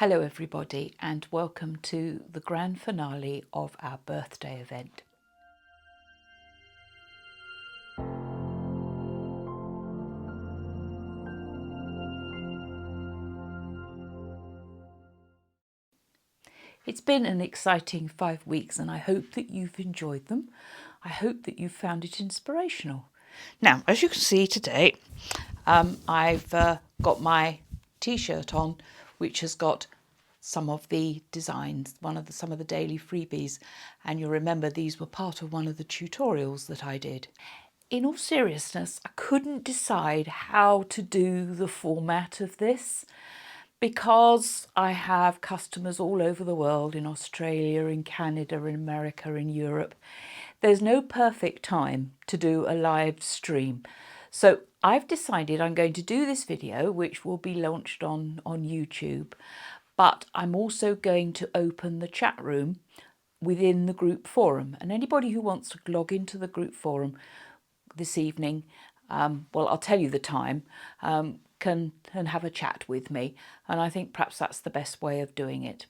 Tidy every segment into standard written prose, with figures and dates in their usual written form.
Hello everybody and welcome to the grand finale of our birthday event. It's been an exciting 5 weeks and I hope that you've enjoyed them. I hope that you found it inspirational. Now, as you can see today, I've got my t-shirt on, which has got some of the designs, some of the daily freebies, and you'll remember these were part of one of the tutorials that I did. In all seriousness, I couldn't decide how to do the format of this because I have customers all over the world, in Australia, in Canada, in America, in Europe. There's no perfect time to do a live stream. So I've decided I'm going to do this video, which will be launched on YouTube, but I'm also going to open the chat room within the group forum. And anybody who wants to log into the group forum this evening, well, I'll tell you the time, can have a chat with me. And I think perhaps that's the best way of doing it.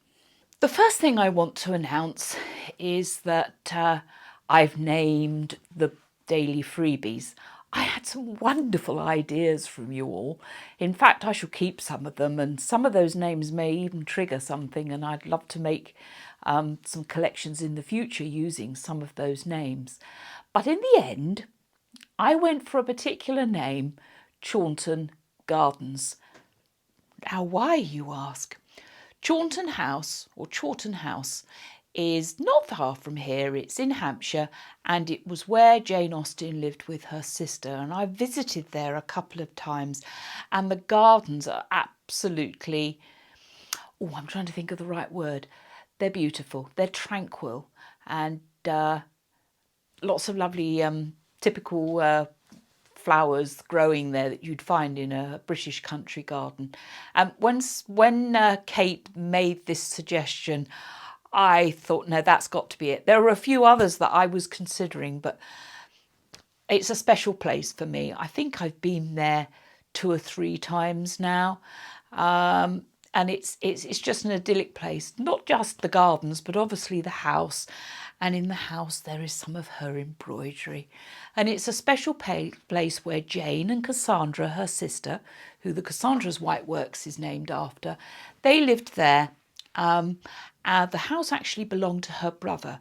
The first thing I want to announce is that I've named the daily freebies. I had some wonderful ideas from you all. In fact, I shall keep some of them, and some of those names may even trigger something, and I'd love to make some collections in the future using some of those names. But in the end, I went for a particular name, Chawton Gardens. Now, why, you ask? Chawton House is not far from here. It's in Hampshire, and it was where Jane Austen lived with her sister, and I visited there a couple of times, and the gardens are absolutely, I'm trying to think of the right word. They're beautiful, they're tranquil, and lots of lovely typical flowers growing there that you'd find in a British country garden. When Kate made this suggestion, I thought, no, that's got to be it. There were a few others that I was considering, but it's a special place for me. I think I've been there 2 or 3 times now. And it's just an idyllic place, not just the gardens, but obviously the house. And in the house, there is some of her embroidery. And it's a special place where Jane and Cassandra, her sister, who the Cassandra's White Works is named after, they lived there. The house actually belonged to her brother,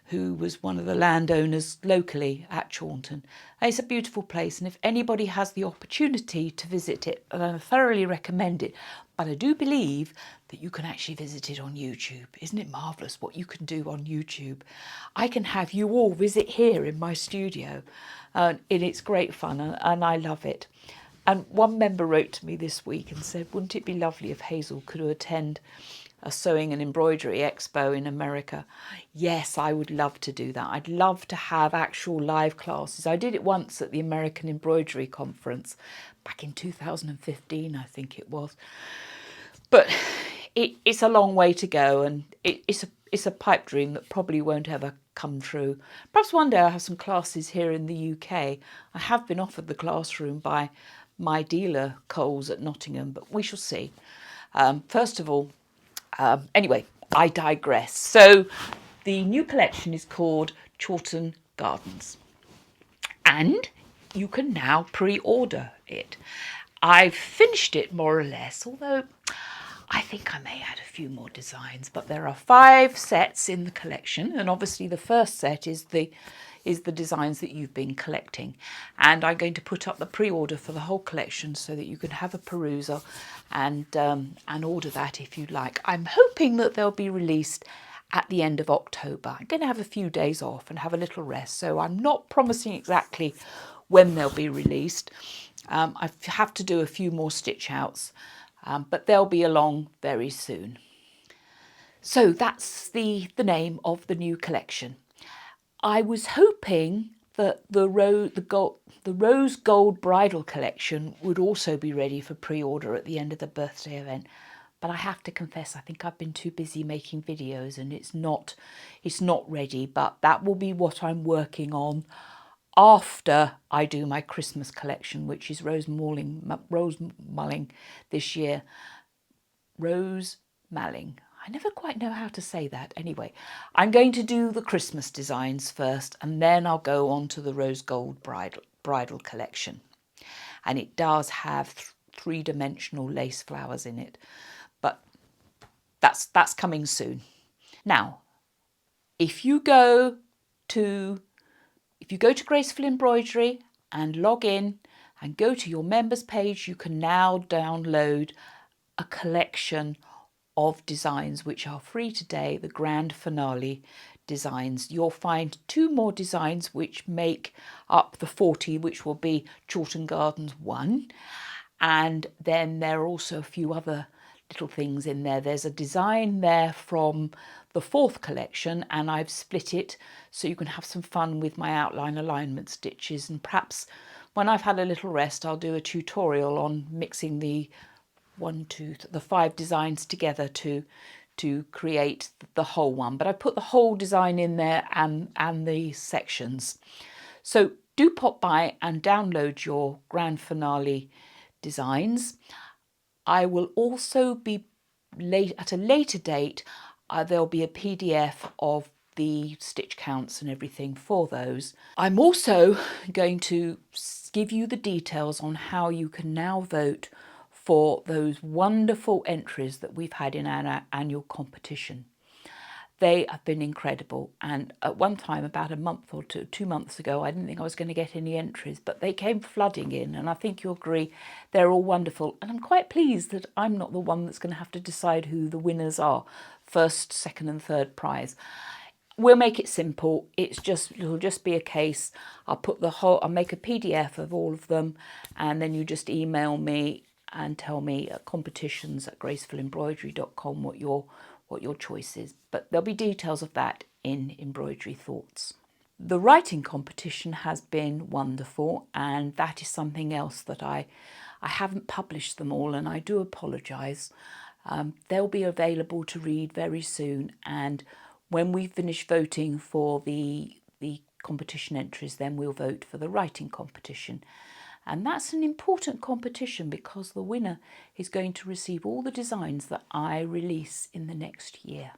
who was one of the landowners locally at Chawton. It's a beautiful place, and if anybody has the opportunity to visit it, I thoroughly recommend it. But I do believe that you can actually visit it on YouTube. Isn't it marvellous what you can do on YouTube? I can have you all visit here in my studio, and it's great fun, and I love it. And one member wrote to me this week and said, wouldn't it be lovely if Hazel could attend a sewing and embroidery expo in America? Yes, I would love to do that. I'd love to have actual live classes. I did it once at the American Embroidery Conference back in 2015, I think it was. But it's a long way to go, and it's a pipe dream that probably won't ever come true. Perhaps one day I'll have some classes here in the UK. I have been offered the classroom by my dealer, Coles, at Nottingham, but we shall see. First of all, anyway, I digress. So the new collection is called Chawton Gardens, and you can now pre-order it. I've finished it more or less, although I think I may add a few more designs, but there are 5 sets in the collection, and obviously the first set is the designs that you've been collecting, and I'm going to put up the pre-order for the whole collection so that you can have a perusal and order that if you'd like. I'm hoping that they'll be released at the end of October. I'm going to have a few days off and have a little rest, so I'm not promising exactly when they'll be released. I have to do a few more stitch outs, but they'll be along very soon. So that's the name of the new collection. I was hoping that the rose gold bridal collection would also be ready for pre-order at the end of the birthday event, but I have to confess I think I've been too busy making videos and it's not ready. But that will be what I'm working on after I do my Christmas collection, which is rose mulling this year. Rose Malling. I never quite know how to say that. Anyway, I'm going to do the Christmas designs first, and then I'll go on to the rose gold bridal collection. And it does have three-dimensional lace flowers in it, but that's coming soon. Now, if you go to Graceful Embroidery and log in and go to your members page, you can now download a collection of designs which are free today, the grand finale designs. You'll find 2 more designs which make up the 40, which will be Chawton Gardens 1. And then there are also a few other little things in there. There's a design there from the 4th collection, and I've split it so you can have some fun with my outline alignment stitches. And perhaps when I've had a little rest, I'll do a tutorial on mixing the 5 designs together to create the whole one. But I put the whole design in there and the sections. So do pop by and download your grand finale designs. I will also be at a later date, there'll be a PDF of the stitch counts and everything for those. I'm also going to give you the details on how you can now vote for those wonderful entries that we've had in our annual competition. They have been incredible, and at one time, about a month or 2 months ago, I didn't think I was going to get any entries, but they came flooding in, and I think you'll agree they're all wonderful. And I'm quite pleased that I'm not the one that's going to have to decide who the winners are, first, second and third prize. We'll make it simple. It'll just be a case, I'll make a PDF of all of them, and then you just email me and tell me at competitions@gracefulembroidery.com what your choice is. But there'll be details of that in Embroidery Thoughts. The writing competition has been wonderful, and that is something else that I haven't published them all, and I do apologise. They'll be available to read very soon, and when we finish voting for the competition entries, then we'll vote for the writing competition. And that's an important competition because the winner is going to receive all the designs that I release in the next year.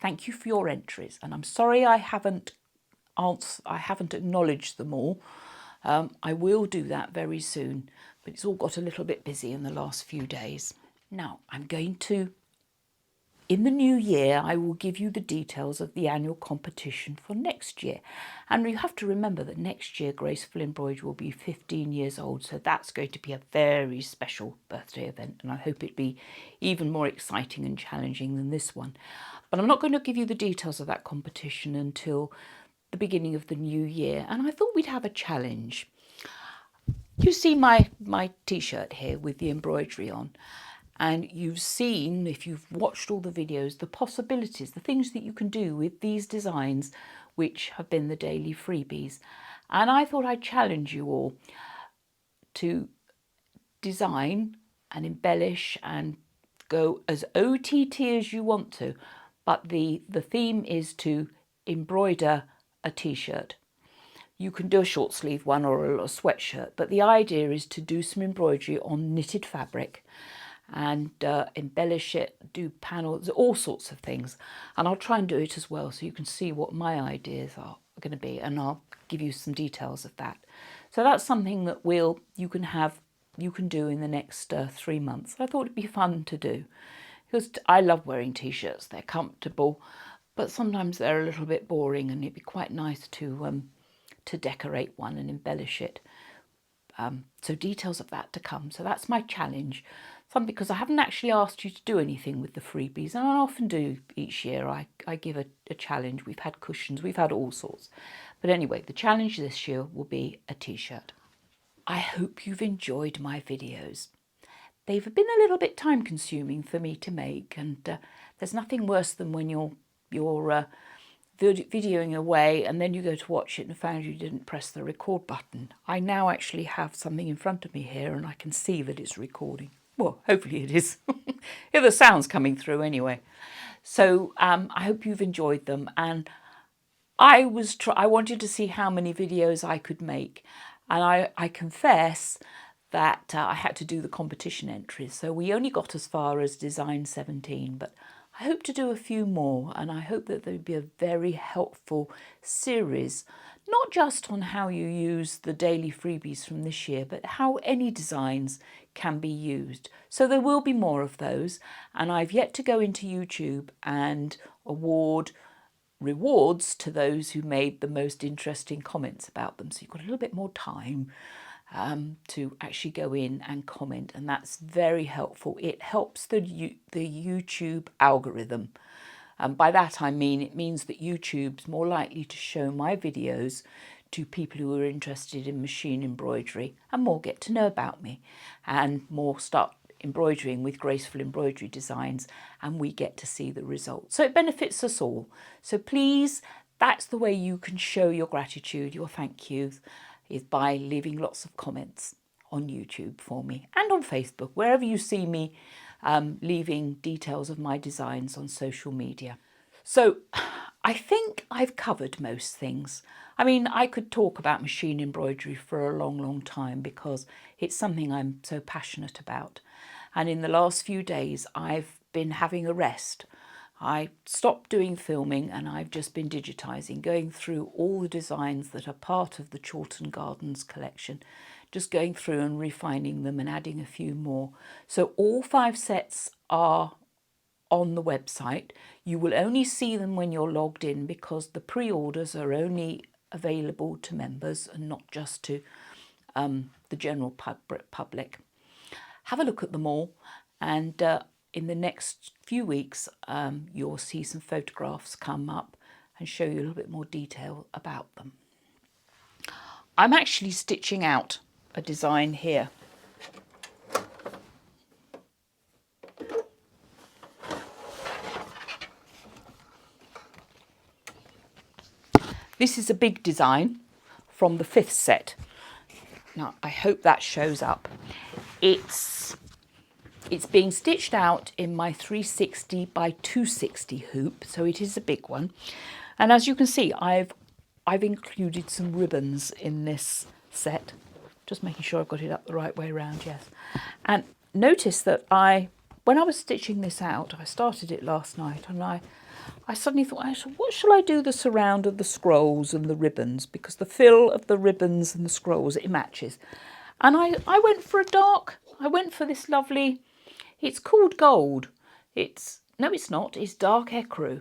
Thank you for your entries, and I'm sorry I haven't acknowledged them all. I will do that very soon, but it's all got a little bit busy in the last few days. Now, in the new year, I will give you the details of the annual competition for next year. And you have to remember that next year, Graceful Embroidery will be 15 years old. So that's going to be a very special birthday event. And I hope it be even more exciting and challenging than this one. But I'm not going to give you the details of that competition until the beginning of the new year. And I thought we'd have a challenge. You see my t-shirt here with the embroidery on. And you've seen, if you've watched all the videos, the possibilities, the things that you can do with these designs, which have been the daily freebies. And I thought I'd challenge you all to design and embellish and go as OTT as you want to. But the theme is to embroider a t-shirt. You can do a short sleeve one or a sweatshirt, but the idea is to do some embroidery on knitted fabric and embellish it, do panels, all sorts of things. And I'll try and do it as well so you can see what my ideas are going to be, and I'll give you some details of that. So that's something that you can do in the next 3 months. I thought it'd be fun to do because I love wearing t-shirts. They're comfortable, but sometimes they're a little bit boring, and it'd be quite nice to decorate one and embellish it. So details of that to come. So that's my challenge. Because I haven't actually asked you to do anything with the freebies, and I often do each year. I give a challenge. We've had cushions, we've had all sorts. But anyway, the challenge this year will be a t-shirt. I hope you've enjoyed my videos. They've been a little bit time consuming for me to make, and there's nothing worse than when you're videoing away and then you go to watch it and found you didn't press the record button. I now actually have something in front of me here and I can see that it's recording. Well, hopefully it is. Yeah, the sound's coming through anyway. So I hope you've enjoyed them, and I wanted to see how many videos I could make, and I confess that I had to do the competition entries. So we only got as far as design 17, but I hope to do a few more, and I hope that there'll be a very helpful series, not just on how you use the daily freebies from this year, but how any designs can be used. So there will be more of those, and I've yet to go into YouTube and award rewards to those who made the most interesting comments about them. So you've got a little bit more time to actually go in and comment, and that's very helpful. It helps the YouTube algorithm. And by that I mean it means that YouTube's more likely to show my videos to people who are interested in machine embroidery, and more get to know about me, and more start embroidering with Graceful Embroidery designs, and we get to see the results. So it benefits us all. So please, that's the way you can show your gratitude, your thank yous, is by leaving lots of comments on YouTube for me, and on Facebook, wherever you see me leaving details of my designs on social media. So I think I've covered most things. I mean, I could talk about machine embroidery for a long, long time because it's something I'm so passionate about. And in the last few days, I've been having a rest. I stopped doing filming and I've just been digitising, going through all the designs that are part of the Chawton Gardens collection, just going through and refining them and adding a few more. So all 5 sets are on the website. You will only see them when you're logged in because the pre-orders are only available to members and not just to the general public. Have a look at them all, and in the next few weeks you'll see some photographs come up and show you a little bit more detail about them. I'm actually stitching out a design here. This is a big design from the 5th set. Now I hope that shows up. It's being stitched out in my 360 by 260 hoop, so it is a big one. And as you can see, I've included some ribbons in this set. Just making sure I've got it up the right way around, yes. And notice that when I was stitching this out, I started it last night, and I suddenly thought, what shall I do the surround of the scrolls and the ribbons? Because the fill of the ribbons and the scrolls, it matches. And I went for this lovely, it's called gold. No, it's not, it's dark ecru.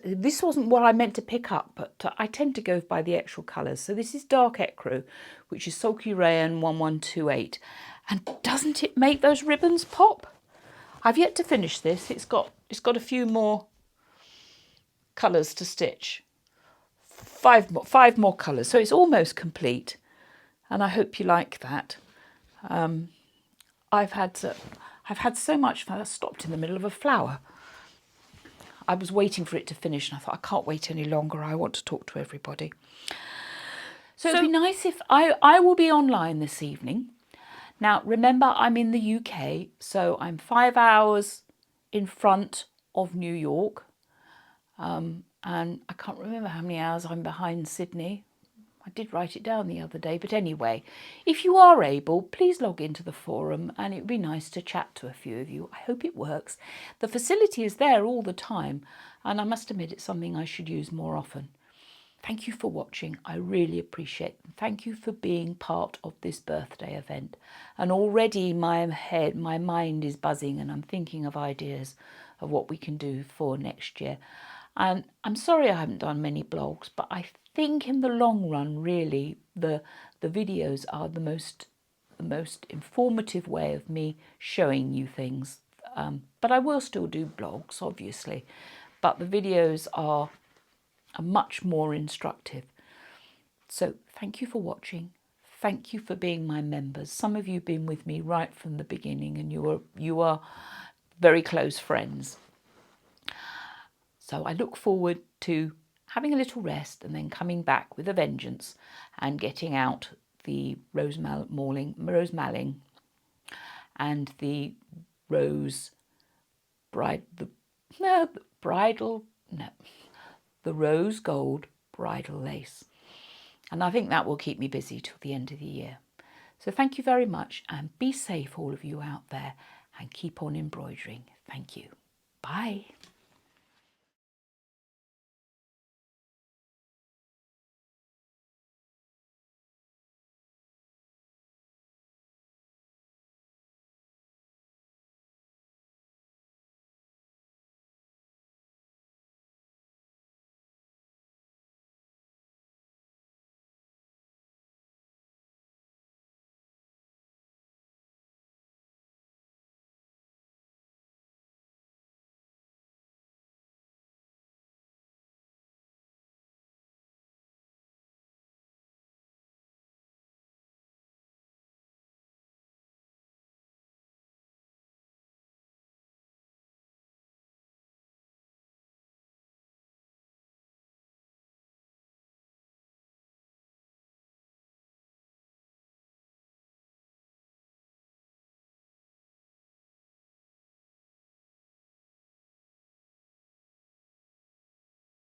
This wasn't what I meant to pick up, but I tend to go by the actual colours. So this is dark ecru, which is Sulky Rayon 1128. And doesn't it make those ribbons pop? I've yet to finish this. It's got a few more colours to stitch. 5 more colours, so it's almost complete. And I hope you like that. I've had so much fun. I stopped in the middle of a flower. I was waiting for it to finish and I thought, I can't wait any longer. I want to talk to everybody. So it'd be nice if I will be online this evening. Now, remember, I'm in the UK, so I'm 5 hours in front of New York. And I can't remember how many hours I'm behind Sydney. I did write it down the other day, but anyway, if you are able, please log into the forum and it would be nice to chat to a few of you. I hope it works. The facility is there all the time, and I must admit it's something I should use more often. Thank you for watching. I really appreciate it. Thank you for being part of this birthday event. And already my mind is buzzing and I'm thinking of ideas of what we can do for next year. And I'm sorry I haven't done many blogs, but I think in the long run, really, the videos are the most informative way of me showing you things. But I will still do blogs, obviously. But the videos are much more instructive. So thank you for watching. Thank you for being my members. Some of you have been with me right from the beginning, and you are very close friends. So I look forward to having a little rest and then coming back with a vengeance and getting out the rose malling and the rose the rose gold bridal lace. And I think that will keep me busy till the end of the year. So thank you very much, and be safe, all of you out there, and keep on embroidering. Thank you. Bye.